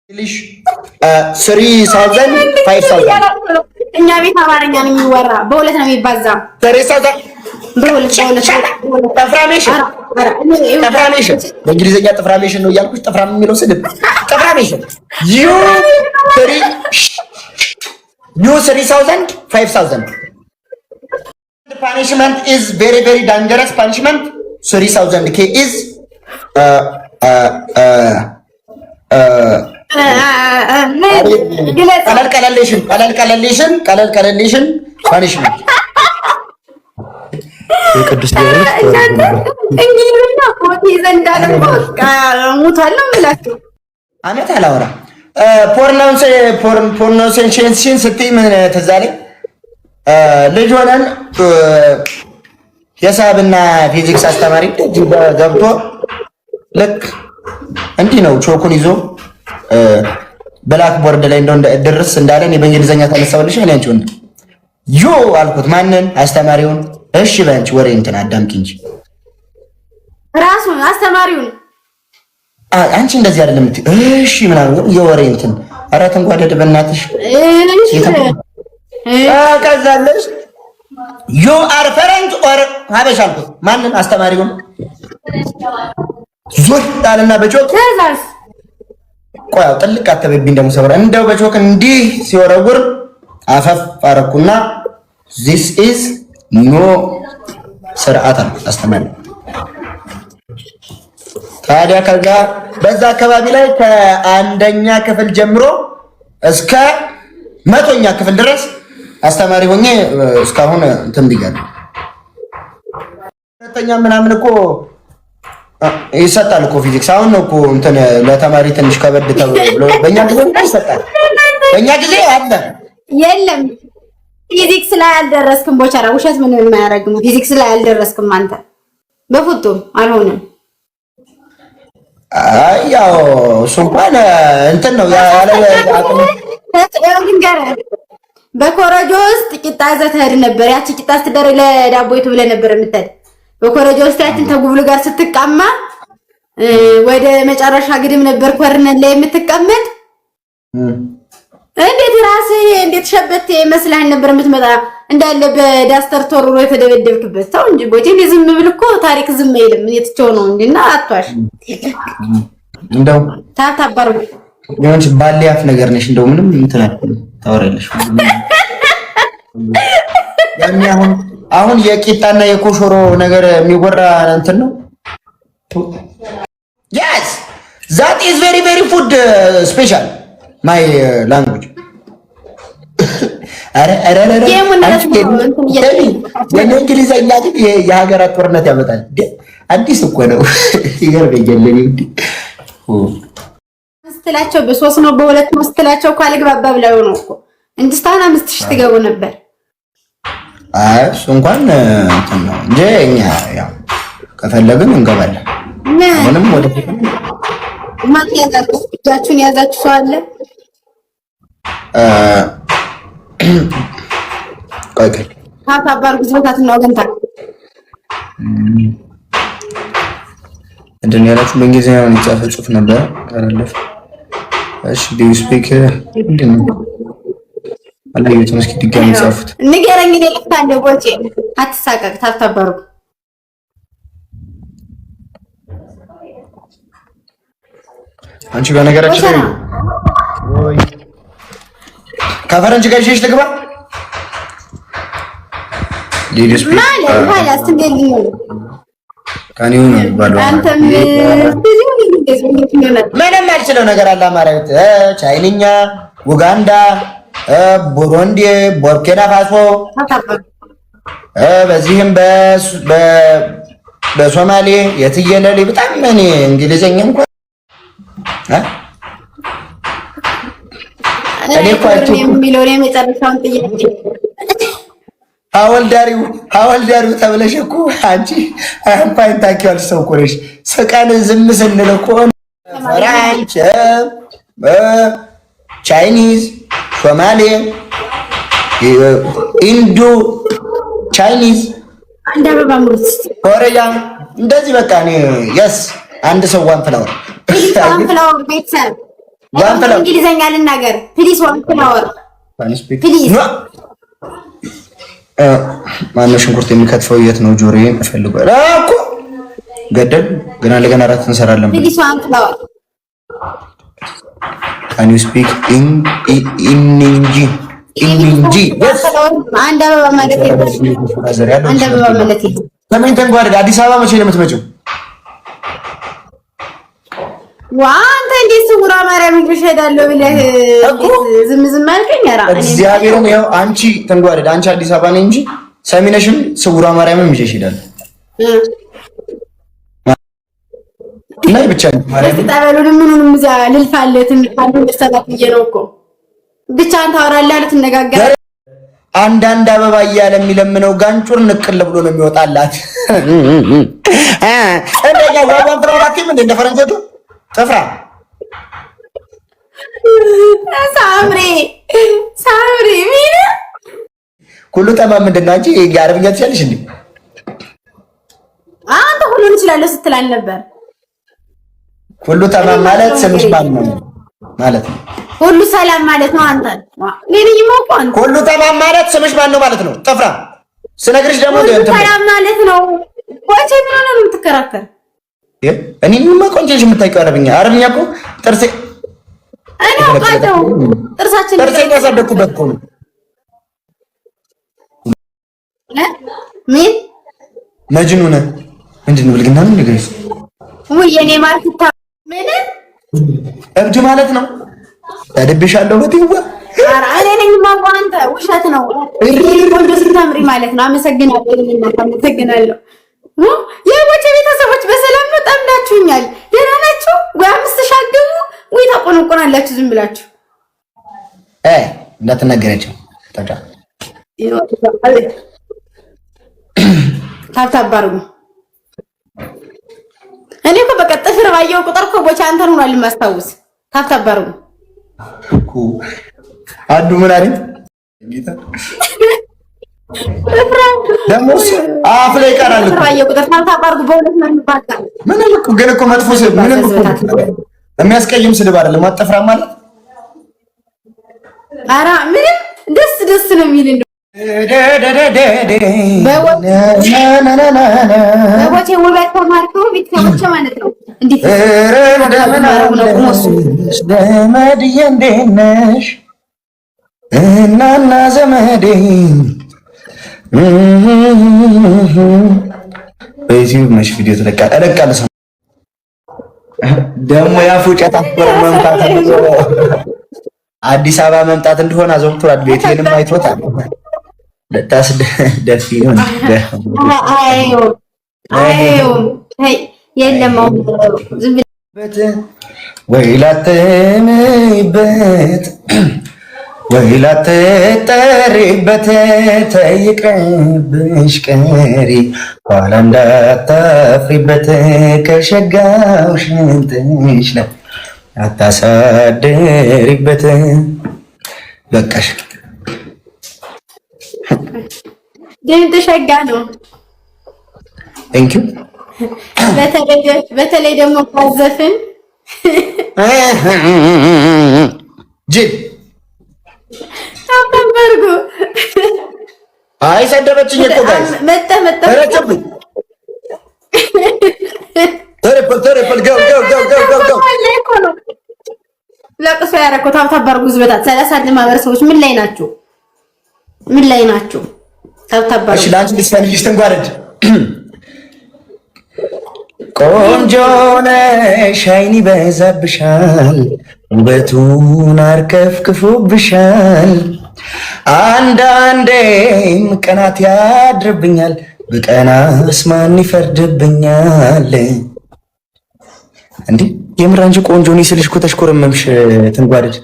English 3000 5000 እኛ ቤት አማርኛ ነው የሚወራ በሁለት ነው የሚባዛ 3000 ጠፍራሜሽን በእንግሊዝኛ ጠፍራሜሽን ነው እያልኩሽ ጠፍራም የሚለው ስድብ ጠፍራሜሽን you 3000 5000 punishment is very very dangerous punishment 3000 k is ቀለልቀለሌሽን ፓኒሽመንት ቅዱስ እንግሊዝኛ ፎቲ ዘንዳ ደግሞ ሙታለው ምላችሁ አመት አላወራ ፕሮናንሴሽን ስትይ ምን ትዝ አለኝ ልጅ ሆነን ሂሳብና ፊዚክስ አስተማሪ ገብቶ ልክ እንዲህ ነው ቾኩን ይዞ ብላክ ቦርድ ላይ እንደው ድርስ እንዳለን በእንግሊዝኛ ተነሳውልሽ እኔ አንቺ ወንድ ዮ አልኩት ማንን አስተማሪውን እሺ ባንቺ ወሬ እንትን አዳምጪ እንጂ ራሱን አስተማሪውን አንቺ እንደዚህ አይደለም እሺ ምናምን የወሬ እንትን ኧረ ተንጓደድ በእናትሽ ከዛለሽ ዩ አር ፈረንጅ ኦር ሀበሻ አልኩት ማንን አስተማሪውን ዞር ጣልና በቾክ ተዛስ ቆያው ጥልቅ አተበብኝ ደሞ ሰብራ እንደው በቾክ እንዲህ ሲወረውር አፈፍ አረኩና this is no ስርዓት አስተማሪ ታዲያ ከዛ በዛ አካባቢ ላይ ከአንደኛ ክፍል ጀምሮ እስከ 100ኛ ክፍል ድረስ አስተማሪ ሆኜ እስካሁን እንትን ብያለሁ። ሁለተኛ ምናምን እኮ ይሰጣል እኮ ፊዚክስ አሁን ነው እኮ እንትን ለተማሪ ትንሽ ከበድ ተብሎ በእኛ ጊዜ ይሰጣል። በእኛ ጊዜ አለ የለም ፊዚክስ ላይ አልደረስክም። ቦቻራ ውሸት ምን የማያረግም ፊዚክስ ላይ አልደረስክም አንተ በፍጹም አልሆነም። አይ ያው እሱ እንኳን እንትን ነው ያለ አቅም በኮረጆ ውስጥ ቂጣ ይዘህ ትሄድ ነበር። ያቺ ቂጣ ስትደረግ ለዳቦ ይቱ ብለህ ነበር የምትሄድ በኮረጆ ውስጥ ያችን ተጉብሉ ጋር ስትቃማ ወደ መጨረሻ ግድም ነበር ኮርነን ላይ የምትቀመጥ እንዴት ራስህ እንዴት ሸበቴ መስላህ ነበር የምትመጣ እንዳለ በዳስተር ቶርሮ የተደበደብክበት ተው እንጂ ቦቴ ዝም ብል እኮ ታሪክ ዝም አይልም እየተቸው ነው እንዴና አጥቷሽ እንደው ታታባሩ የሆነች ባሊያፍ ነገር ነሽ እንደው ምንም እንትን ታወራለሽ ያኔ አሁን የቂጣና የኮሾሮ ነገር የሚወራ እንትን ነው yes that is very very food special my language አረ የእንግሊዝኛ ግን የሀገራት ጦርነት ያመጣል አዲስ እኮ ነው ይገርመኛል እንዴ ስትላቸው በሶስት ነው በሁለት ነው ስትላቸው እኮ አልግባባ ብለው ነው እኮ እንድስታና 5000 ትገቡ ነበር እሱ እንኳን እንትን ነው እንጂ እኛ ያው ከፈለግን እንገባለን ምንም ወደ ማን ያዛችሁ እጃችሁን ያዛችሁ ሰው አለ ቆይ ታታባር ጉዝታት ነው ገንታ እንደኔ ያላችሁ በእንግሊዝኛ ነው የተጻፈ ጽሑፍ ነበር አላለፍ እሺ do you speak እንደምን አለየው እስኪ ድጋሚ ጻፉት ንገረኝ እኔ ልታንደ ቦቼ አትሳቀቅ ታታባሩ አንቺ በነገራችን ላይ ወይ ከፈረንጅ ጋር ይሽሽ ልግባ ሌዲስ ማለት ኃይላስ እንደዚህ ነው ካኒው ነው ባለው አንተም ምንም አልችለው ነገር አለ አማራዊት ቻይንኛ ኡጋንዳ ቡሩንዲ ቡርኪና ፋሶ በዚህም በሶማሌ የትየለሌ በጣም እኔ እንግሊዘኛ እንኳን እኔ ኳቹ የሚለው ነው የመጨረሻውን ጥያቄ ሐወልዳሪው ተብለሽ እኮ አንቺ አምፓይን ታኪዋል ሰው ኮረሽ ስቀን ዝም ስንል እኮ ፍራንች ቻይኒዝ ሶማሌ ኢንዶ ቻይኒዝ አንዳበባ ሙርት ኮሪያ እንደዚህ በቃ እኔ የስ አንድ ሰው ዋን ፍላወር ቤተሰብ እንግሊዘኛ ልናገር ፕሊስ። ዋን ፍላወር ፕሊስ። ማነው ሽንኩርት የሚከትፈው? የት ነው? ጆሮዬን እፈልጋለሁ እኮ ገደል ገና ለገና አራት እንሰራለን። ፕሊስ ዋን ፍላወር ካን ዩ ስፒክ ኢንጂ አንድ አበባ ማለት አንድ አበባ ማለት ሰሜን ተንጓደድ አዲስ አበባ መቼ ነው የምትመጪው? ዋንተ እንዴት ስውራ ማርያም ልጅ ሄዳለሁ ብለህ ዝም ዝም አልከኝ። ኧረ እግዚአብሔርን ያው አንቺ ተንጓደድ አንቺ አዲስ አበባ ነኝ እንጂ ሰሚነሽም ስውራ ማርያምም ይዤሽ እሄዳለሁ። ናይ ብቻ ማርያም ተጣበሉን ምኑንም እዛ ልልፋለት እንካሉ ተሰላፍዬ ነው እኮ ብቻ አንተ አወራለህ አለ ትነጋገር። አንዳንድ አበባ እያለ የሚለምነው ጋንጩር ንቅል ብሎ ነው የሚወጣላት። እንደኛ ዋዋን ትራራኪም እንደ ፈረንጆቹ ተፍራ ሳምሪ ምን ሁሉ ተማም ምንድነው? አንቺ የአረብኛ ትችያለሽ እንዴ? አንተ ሁሉን እችላለሁ ስትል አልነበር? ሁሉ ተማም ማለት ስምሽ ማን ነው ማለት ነው? ሁሉ ሰላም ማለት ነው። አንተ ለኔ ማቋን ሁሉ ተማም ማለት ስምሽ ማን ነው ማለት ነው? ተፍራ ስነግርሽ ደግሞ ሰላም ማለት ነው። ወጪ ምን ሆነ ነው የምትከራከር? እኔ ምን ማቆንጀሽ የምታውቂው አረብኛ እኮ ጥርሴ እኔ አውቃለሁ። ጥርሴ ያሳደኩበት እኮ ነው። ምን መጅኑን ምንድን ነው ብልግና ነው ንገሪኝ። ወይ የኔ ማርክታ ምን እብድ ማለት ነው። ተደብሻለሁ በትይዋ ኧረ እኔ ነኝ የማውቀው። አንተ ውሸት ነው። ቆንጆ ስታምሪ ማለት ነው። አመሰግናለሁ። የቦቼ ቤተሰቦች በሰላም ነው? ጠምዳችሁኛል። ደህና ናችሁ ወይ? 5000 አገቡ ወይ ታቆነቆናላችሁ ዝም ብላችሁ? እንዳትናገረችው ታታ ታታባሩ እኔ እኮ በቃ ጥፍር ባየው ቁጥር እኮ ቦቼ አንተን ሆኗል የማስታውስ። ታታባሩ እኮ አዱ ምን አለኝ ጌታ ደግሞ አፍ ላይ ቀራል እኮ ባየው ቁጥር ታታባሩ በእውነት ነው የሚባለው። ምንም እኮ ግን እኮ መጥፎ ስድብ ምንም እኮ የሚያስቀይም ስድብ አይደለም። አጠፍራ ማለት ኧረ ምንም ደስ ነው የሚል እንደው በቦቼ ውበት ተማርከው ቤተሰቦቼ ማለት ነው። እንዴት ዘመድዬ እንዴት ነሽ እናና ዘመዴ በዩቲዩብ መሽ ቪዲዮ ተለቃለሁ። ደግሞ ያፉጨት አፍር መምጣት አዲስ አበባ መምጣት እንደሆነ አዘውትሯል። ቤቴንም አይቶታል። ለታስ ደፊ ይሆን አዩ የለም ዝም ወይ ላተምበት ወይ ላትጠሪበት ተይቅርብሽ ቀሪ ኋላ እንዳታፍሪበት ከሸጋው ሽንጥሽ ላይ አታሳድሪበት። በቃሽ። ድምፅ ሸጋ ነው። ቴንክ ዩ። በተለይ ደግሞ ካዘፍን ጅል ታምበርጉ አይ ሰደበችኝ እኮ ጋይስ መጣ ረጨብኝ። ተረፈል ጋው ለቅሶ ያደረኩት ታብታባርጉ ዝበታት 30 ማህበረሰቦች ምን ላይ ናችሁ? ታብታባርጉ። እሺ ላንቺ ልስፈንሽ ትንጓረድ ቆንጆ ነሽ አይን ይበዛብሻል ውበቱን አርከፍክፎብሻል አንዳንዴም ቀናት ያድርብኛል በቀናስ ማን ይፈርድብኛል። እንዴ የምር አንቺ ቆንጆ ነሽ ስልሽ እኮ ተሽኮረመምሽ ትንጓረድ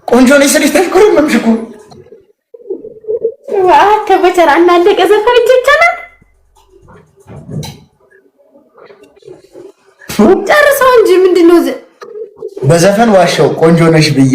ቆንጆ ነሽ ስልሽ ተሽኮረመምሽ እኮ ከበተራ እናለቀ ዘፈን ይቻላል። ጨርሰው እንጂ ምንድነው በዘፈን ዋሻው ቆንጆ ነሽ ብዬ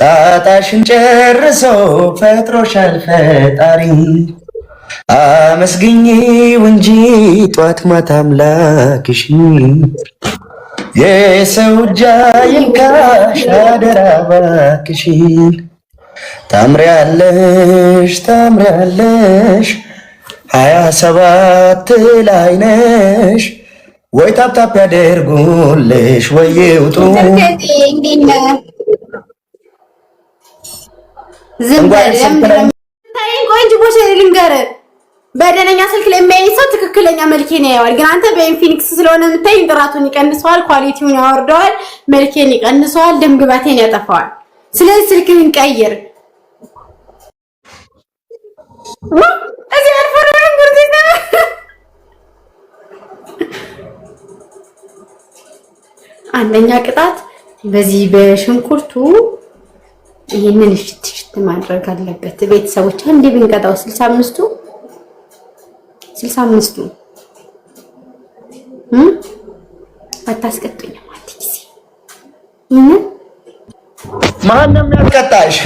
ጣጣሽን ጨርሶ ፈጥሮሻል ፈጣሪ አመስግኚው እንጂ ጧት ማታ አምላክሽ የሰው እጅ አይንካሽ አደራ እባክሽን ታምሪያለሽ 27 ላይ ነሽ ወይ ታፕታፕ ያደርጉልሽ ወይ ይውጡ ዝም ብለን ቆንጆ ቦሽ ልንገር በደነኛ ስልክ ላይ የሚያይ ሰው ትክክለኛ መልኬን ያየዋል። ግን አንተ በኢንፊኒክስ ስለሆነ የምታይ ጥራቱን ይቀንሰዋል፣ ኳሊቲውን ያወርደዋል፣ መልኬን ይቀንሰዋል፣ ደም ግባቴን ያጠፋዋል። ስለዚህ ስልክህን ቀይር። እዚህ አልፈረም ጉርቴ አንደኛ ቅጣት በዚህ በሽንኩርቱ ይሄንን እሽት ማድረግ አለበት። ቤተሰቦች አንዴ ብንቀጣው 65ቱ አታስቀጡኝ ማለት ጊዜ ማንም ያስቀጣሽ